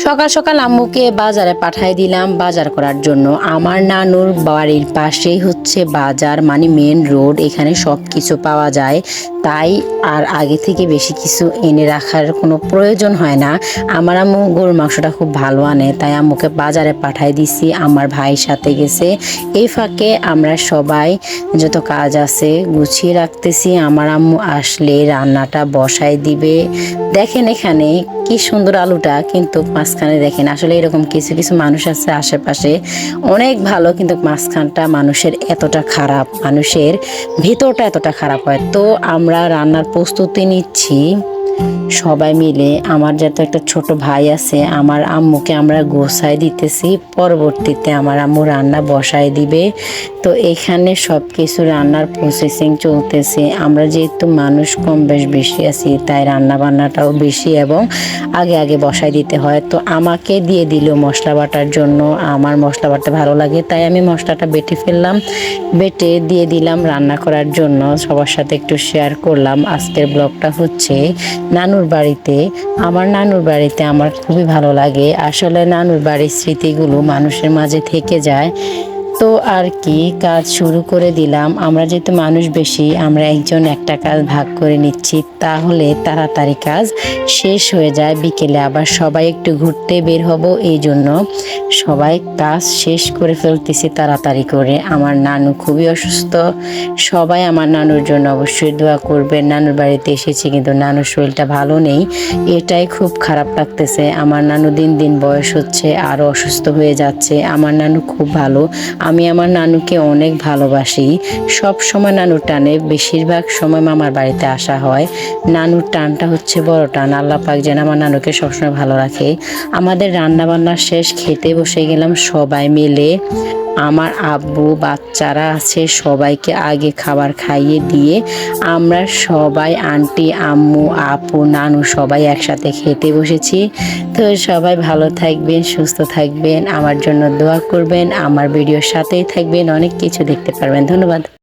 সকাল সকাল আম্মুকে বাজারে পাঠাই দিলাম বাজার করার জন্য। আমার নানুর বাড়ির পাশেই হচ্ছে বাজার, মানে মেন রোড, এখানে সব কিছু পাওয়া যায়। তাই আর আগে থেকে বেশি কিছু এনে রাখার কোনো প্রয়োজন হয় না। আমার আম্মু গরুর মাংসটা খুব ভালো আনে, তাই আম্মুকে বাজারে পাঠাই দিছি। আমার ভাইয়ের সাথে গেছে। এই ফাঁকে আমরা সবাই যত কাজ আছে গুছিয়ে রাখতেছি। আমার আম্মু আসলে রান্নাটা বসাই দিবে। দেখেন এখানে কি সুন্দর আলুটা, কিন্তু মাঝখানে দেখেন আসলে এরকম কিছু কিছু মানুষ আছে আশেপাশে অনেক ভালো, কিন্তু মাঝখানটা মানুষের এতটা খারাপ, মানুষের ভিতরটা এতটা খারাপ হয়। তো আমরা রান্নার প্রস্তুতি নিচ্ছি সবাই মিলে। আমার যত একটা ছোট ভাই আছে, আমার আম্মুকে আমরা গোছায় দিতেছি, পরবর্তীতে আমার আম্মু রান্না বসায় দিবে। তো এখানে সব কিছু রান্নার প্রসেসিং চলতেছে। আমরা যেহেতু মানুষ কম বেশি আছি, তাই রান্না বান্নাটাও বেশি এবং আগে আগে বসায় দিতে হয়। তো আমাকে দিয়ে দিল মশলা বাটার জন্য। আমার মশলা বাটতে ভালো লাগে, তাই আমি মশলাটা বেটে ফেললাম, বেটে দিয়ে দিলাম রান্না করার জন্য। সবার সাথে একটু শেয়ার করলাম। আজকের ব্লগটা হচ্ছে নানুর বাড়িতে। আমার নানুর বাড়িতে আমার খুবই ভালো লাগে। আসলে নানুর বাড়ির স্মৃতিগুলো মানুষের মাঝে থেকে যায়। তো আর কি, কাজ শুরু করে দিলাম। আমরা যেহেতু মানুষ বেশি, আমরা একজন একটা কাজ ভাগ করে নিচ্ছি, তাহলে তাড়াতাড়ি কাজ শেষ হয়ে যায়। বিকেলে আবার সবাই একটু ঘুরতে বের হব, এই জন্য সবাই কাজ শেষ করে ফেলতেছি তাড়াতাড়ি করে। আমার নানু খুবই অসুস্থ, সবাই আমার নানুর জন্য অবশ্যই দোয়া করবেন। নানুর বাড়িতে এসেছি কিন্তু নানুর শরীরটা ভালো নেই, এটাই খুব খারাপ লাগতেছে। আমার নানু দিন দিন বয়স হচ্ছে, আরও অসুস্থ হয়ে যাচ্ছে। আমার নানু খুব ভালো, আমি আমার নানুকে অনেক ভালোবাসি। সব সময় নানুর টানে বেশিরভাগ সময় মামার বাড়িতে আসা হয়। নানুর টানটা হচ্ছে বড় টান। আল্লাহ পাক যেন আমার নানুকে সবসময় ভালো রাখে। আমাদের রান্না বান্না শেষ, খেতে বসে গেলাম সবাই মিলে। আমার আব্বু, বাচ্চারা আছে, সবাইকে আগে খাবার খাইয়ে দিয়ে আমরা সবাই, আন্টি, আম্মু, আপু, নানু সবাই একসাথে খেতে বসেছি। তো সবাই ভালো থাকবেন, সুস্থ থাকবেন, আমার জন্য দোয়া করবেন, আমার ভিডিওর সাথেই থাকবেন, অনেক কিছু দেখতে পারবেন। ধন্যবাদ।